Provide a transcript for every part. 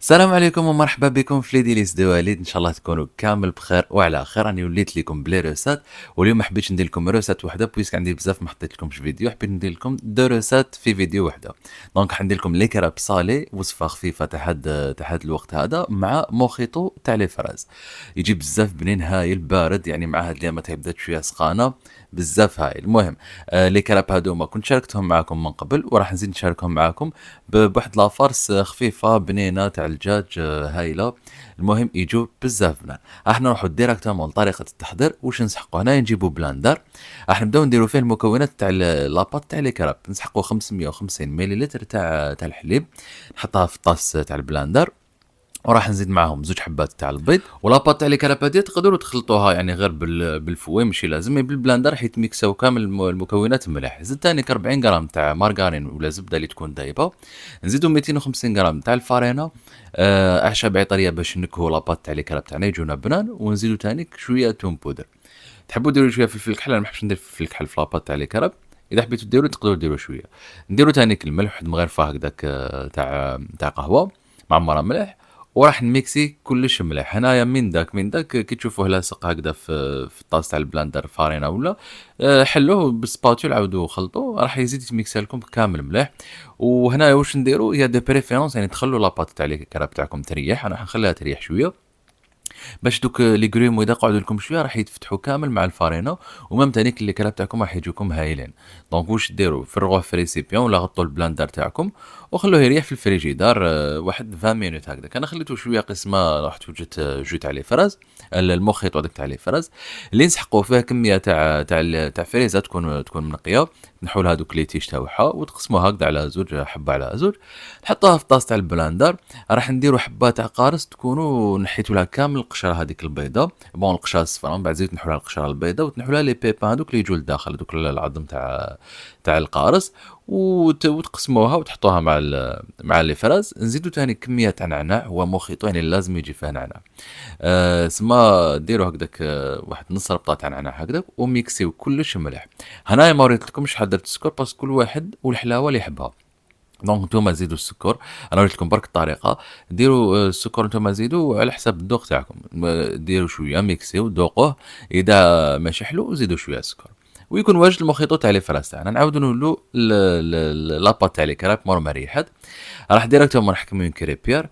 السلام عليكم ومرحبا بكم في ليديليس دواليد. ان شاء الله تكونوا كامل بخير وعلى خير. راني وليت لكم بلي روسات، واليوم ما حبيتش ندير لكم روسات وحده بويسك عندي بزاف ما حطيت لكمش فيديو. حبيت ندير لكم دو روسات في فيديو وحده. دونك حندير لكم لي كراب صالي، وصفه خفيفه تاع هاد الوقت هذا، مع موخيطو تاع لي فراز. يجي بزاف بنين هايل بارد، يعني مع هاد الايام تاع بدات شويه سخانه بزاف هايل. المهم لي كراب هادوما كنت شاركتهم معكم من قبل، وراح نزيد نشاركهم معكم بواحد لافارس خفيفه بنينه تاع الدجاج هايله. المهم يجوا بزاف بنان. راح نروحوا ديراكتومون لطريقه التحضير. واش نسحقوا هنا؟ نجيبوا بلاندر، راح نبداو نديروا فيه المكونات تاع لاباط تاع لي كراب. نسحقوا 550 مليلتر تاع الحليب، نحطها في الطاس تاع البلاندر، وراح نزيد معاهم زوج حبات تاع البيض. ولاباط تاع لي كراب هادي تقدروا تخلطوها يعني غير بالفوي، ماشي لازم بالبلاندر، حيت ميكساو كامل المكونات مليح. زدت تاني 40 غرام تاع مارغرين ولا زبده اللي تكون دايبه. نزيدو 250 غرام تاع الفارينه، اعشاب عطريه باش نكهو لاباط تاع لي كراب تاعنا يجونا بنان. ونزيدو تاني شويه توم بودر. تحبوا ديروا شويه فلفل الكحل، انا ما نحبش ندير فلفل الكحل في لاباط تاع لي كراب. اذا حبيتوا ديروا تقدروا ديروا شويه. نديروا تاني الملح، واحد مغرفه هكذاك تاع قهوه معمره ملح. وراح نميكسي كلش مليح. هنايا من داك كي تشوفوه لاصق هكذا في الطاس تاع البلاندر فارينه ولا حلوه بالسباتول، عاودوا خلطوه، راح يزيد يميكسي لكم كامل مليح. وهنايا واش نديروا؟ يا دو بريفيرونس يعني تخلوا لاباط تاع لي كراب تاعكم تريح. انا حنخليها تريح شويه باش دوك لي غريمو اذا قعدوا لكم شويه راح يتفتحوا كامل مع الفارينه. ومام تانيك اللي كلاب تاعكم راح يجوكم هايلين. دونك واش ديروا؟ فرغوه في ريسيبيون ولا غطوا البلاندر تاعكم وخلوه يريح في الفريجيدار واحد 20 مينوت هكذا. انا خليته شويه قسمه، رحت وجدت جو تاع لي فراز، المخيط هذاك تاع لي فراز اللي نسحقوا فيه كميه تاع فريزه تكون منقيه. نحول هذوك لي تيش تاعها وتقسموها هكذا على زوج حبه على زوج. نحطوها في طاس تاع البلاندر. راح نديروا حبه تاع قارص تكونوا نحيتوا لها كامل القشره هذيك البيضه، بون القشره الصفراء، من بعد زيد نحوا لها القشره البيضاء وتنحوا لها لي بيبان هذوك اللي يجوا لداخل، هذوك العظم تاع القارص. وتقسموها وتحطوها مع لي فراز. نزيدوا ثاني كميه تاع نعناع، هو موخيطو يعني لازم يجي فيه نعناع. سما ديروا هكذاك واحد نص ربطه تاع نعناع هكذاك، وميكسيو كلش مليح. هنايا ما وريت لكمش شحال درت السكر، بس كل واحد والحلاوه اللي يحبها. دونك نتوما زيدوا السكر، انا وريت لكم برك الطريقه. ديروا السكر نتوما زيدوا على حسب الذوق تاعكم. ديروا شويه ميكسيو ذوقوه، اذا ماشي حلو زيدوا شويه سكر. ويكون واجد المخيطو تاع لي فراس تاعنا. نعاودو نولو لاباط تاع لي كراب مور ما ريحت. راح ديريكتومون نحكمو كريبير.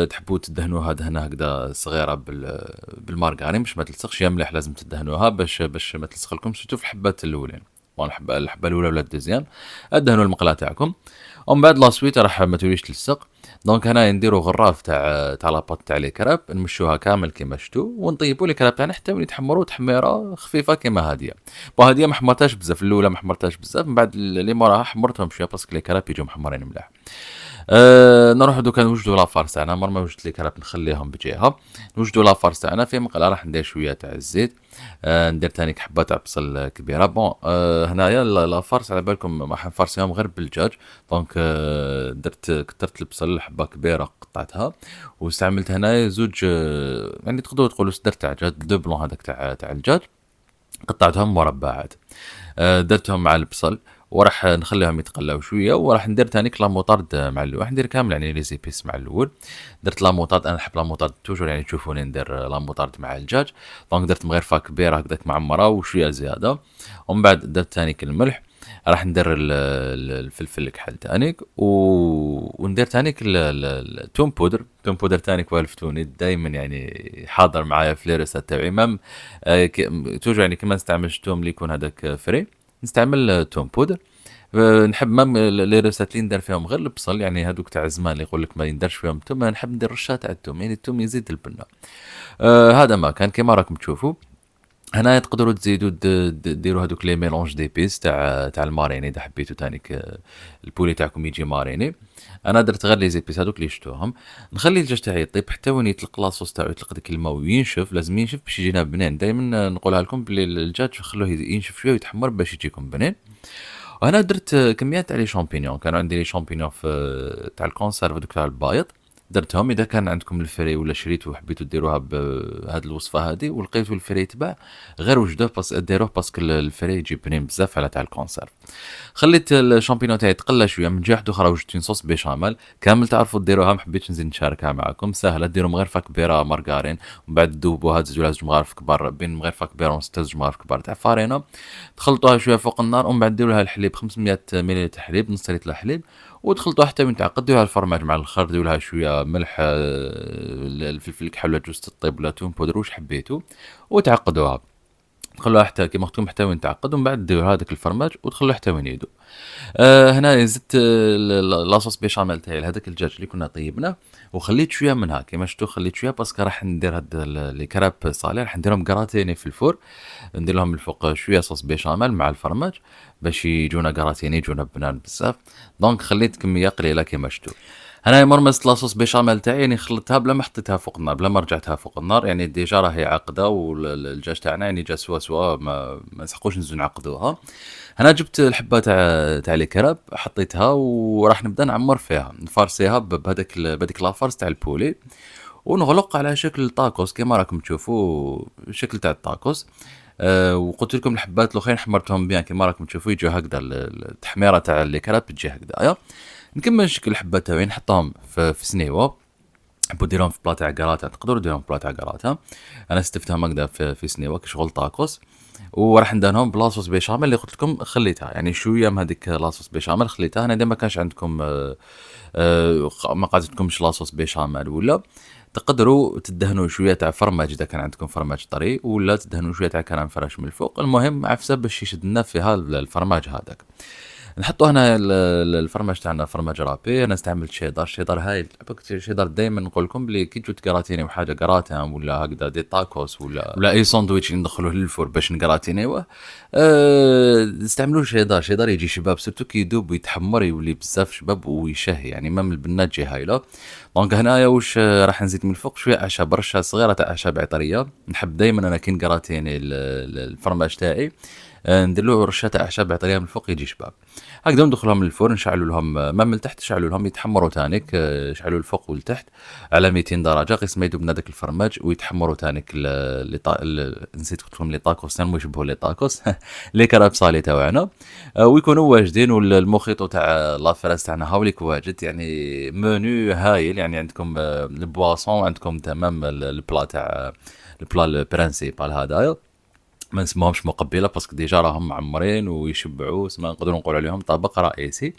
تحبوا تدهنوها دهنه هكذا صغيره بالمارغرين باش ما تلصقش. يا مليح لازم تدهنوها باش ما تلصق لكم، سيرتو في الحبات الاولين. الحبه الاولى ولا الدوزيام ادهنوا المقله تاعكم. ومن بعد لا سويت راح ما توليش تلصق. دونك هنا نديروا غراف تاع لاباط تاع لي كراب، نمشوها كامل كيما شتو، ونطيبوا لي كراب تاعنا حتى يتحمروا تحميره خفيفه كيما هاديه. هاديه ما حمرتهاش بزاف، الاولى ما حمرتهاش بزاف، من بعد اللي موراها حمرتهم شويه باسكو لي كراب يجوا محمرين مليح. نروحو دوكا نوجدو لافارس تاعنا. مر ما وجدت لي كراب نخليهم بجهه. نوجدو لافارس تاعنا في مقله، راح ندير شويه تاع الزيت. ندير تاني حبه تاع بصل كبيره. بون هنايا لافارس على بالكم ما حنفرسيهم غير بالدجاج. دونك كثرت البصل حبه كبيره قطعتها. واستعملت هنايا زوج يعني تقدروا تقولوا صدر تاع دجاج، دو بلون هذاك تاع الدجاج، قطعتهم مربعات. درتهم مع البصل، وراح نخليهم يتقلاو شويه. وراح ندير تاني لا موطارد مع الاول، راح ندير كامل يعني لي زيبيس مع الاول. درت لا موطارد، انا نحب لا موطارد توجور، يعني تشوفوني ندير لا موطارد مع الدجاج. دونك درت مغرفه كبيره هكذاك معمره وشويه زياده. ومن بعد درت تاني الملح. راح ندير الفلفل الكحل تانيك وندير تانيك التوم بودر. توم بودر تانيك والفتوني دائما يعني حاضر معايا في ليرسات تاعي. مام توجور يعني كما نستعمل التوم اللي يكون هذاك فري نستعمل توم بودر. نحب مام لي ريسات اللي ندير فيهم غير البصل، يعني هذوك تاع زمان اللي يقول لك ما يندرش فيهم الثوم، نحب ندير رشه تاع الثوم، يعني الثوم يزيد البنه. هذا ما كان كما راكم تشوفوا. هنا تقدروا تزيدوا ديروا هذوك لي ميلونج دي بيس تاع الماريني اذا حبيتوا تانيك البولي تاعكم يجي ماريني. انا درت غير لي زيبيس هذوك اللي شفتوهم. نخلي الدجاج تاعي يطيب حتى وين يطلق لاصوص تاعو، يطلق ديك الماء وينشف. لازم ينشف باش يجينا بنين. دائما نقولها لكم بلي الدجاج خلوه ينشف شويه ويتحمر باش يجيكم بنين. وانا درت كميات تاع لي شامبينيون. كانوا عندي لي شامبينيون في تاع الكونسيرف دوك تاع البايض. درتهم. إذا كان عندكم الفري ولا شريتو وحبيتو ديروها بهاد الوصفة هادي ولقيتو الفري يتباع، غير وجدوه ديروه باسكو الفري يجي بنين بزاف على تاع الكونسيرف. خليت الشامبينو تاعي تقلى شويه، من جهه اخرى وجدت اون صوص بيشاميل كامل تعرفوا ديروها، ما حبيتش نزيد نشاركها معكم. سهله، ديروا مغرفه كبيره مارغارين ومن بعد ذوبوها، تزيدوا لها 2 مغارف كبار، بين مغرفه كبيره ونص حتى 2 مغارف كبار تاع فارينه، تخلطوها شويه فوق النار ومن بعد ديروا لها الحليب 500 ملل حليب، نص لتر حليب، وتخلطوها حتى وين تعقد. ديروا لها الفرماج مع الخر، ديروا لها شويه ملح، الفلفل الكحل ولا جوز الطيب ولا توم بودر واش حبيتوا، وتعقدوها. تخلوها حتى كيما قلت لكم حتى وين تعقد، ومن بعد ديروا هذاك الفرماج وتخلوه حتى وين يذوب. هنا زدت لاصوص بيشاميل تاعي لهذاك الدجاج اللي كنا طيبناه، وخليت شويه منها كيما شفتوا، خليت شويه باسكو راح ندير هاد لي كراب صالي، راح نديرهم كراتيني في الفور، ندير لهم الفوق شويه صوص بيشاميل مع الفرماج باش يجونا كراتيني، يجونا بنان بزاف. دونك خليت كميه قليله كيما شفتوا. هنايا مرمزت لاصوص بيشاميل تاعي، يعني خلطتها بلا ما حطيتها فوق النار، بلا ما رجعتها فوق النار، يعني ديجا راهي عاقده، والدجاج تاعنا يعني جا سوا ما نسحقوش نزيدو نعقدوها. هنا جبت الحبه تاع لي كراب، حطيتها وراح نبدا نعمر فيها، نفارسيها بهذيك لافارس تاع البولي، ونغلق على شكل طاكوس كيما راكم تشوفوا، الشكل تاع الطاكوس. وقلت لكم الحبات الاخرين حمرتهم بيان كيما راكم تشوفوا، يجوا هكذا التحميره تاع لي كراب تجي هكذايا. نكمل شكل الحبات تاعي، نحطهم في سنيوه، حبوا ديرهم في بلا تاع كراتا، تقدروا ديرهم في بلا تاع كراتا، انا استفتهم هكذا في سنيوه كشغل طاكوس. وراح ندهنهم بلاصوص بيشاميل اللي قلت لكم خليتها، يعني شويه من هذيك لاصوص بيشاميل خليتها. انا اذا ما كانش عندكم ما قعدتكمش لاصوص بيشاميل، ولا تقدروا تدهنوا شويه تاع فرماج اذا كان عندكم فرماج طري، ولا تدهنوا شويه تاع كرم فرش من الفوق، المهم عفسه باش يشد لنا فيها الفرماج هذاك. نحطوا هنا الفرماج تاعنا فرماج رابي، انا استعملت شيدر هايل. شيدر دائما نقول لكم بلي كي تجو تكراتيني وحاجه كراتان ولا هكذا دي طاكوس ولا اي ساندويتش ندخلوه للفور باش نكراتينيوه، استعملوا شيدر يجي شباب، سيرتو كي يذوب ويتحمر يولي بزاف شباب ويشهي، يعني مام البنات جي هايله. دونك هنايا واش راح نزيد من الفوق شويه اعشاب، رشه صغيره تاع اعشاب عطريه. نحب دائما انا كي نكراتيني الفرماج تاعي ندير له رشه تاع اعشاب عطريه من الفوق يجي شباب. هكذا ندخلهم للفرن، نشعلوا لهم ما من التحت، نشعلوا لهم يتحمروا تانيك، شعلوا الفوق والتحت على 200 درجه، قيس ما يذوب هذاك الفرماج ويتحمروا تانيك. نسيت قلت لكم لي طاكوس، ما يشبهوا لي طاكوس لي كراب صالي تاعنا، ويكونوا واجدين. والمخيطو تاع لافراس تاعنا هاوليك واجد، يعني منيو هايل، يعني عندكم البواسون، عندكم تمام البلا تاع البلا البرانسيبال هذايا، ما نسموهمش مقبله باسكو ديجا راهم معمرين ويشبعوا، ما نقدروا نقولوا عليهم طبق رئيسي.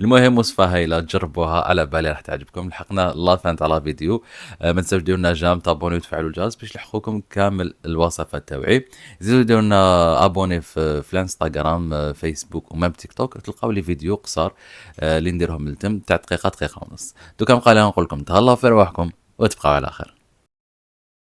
المهم وصفه هايله، تجربوها، على بالي راح تعجبكم. لحقنا لا فان تاع لا فيديو، ما تنساوش ديروا لنا جام، تابونيو وتفعلوا الجرس باش يلحقوكم كامل الوصفات تاوعي. زيدوا ديروا لنا ابوني في الانستغرام، فيسبوك ومام تيك توك، تلقاو لي فيديو قصار اللي نديرهم لتم تاع دقيقه ونص. دوكا نبقى لها نقول لكم تهلاو في رواحكم وتبقاو على خير.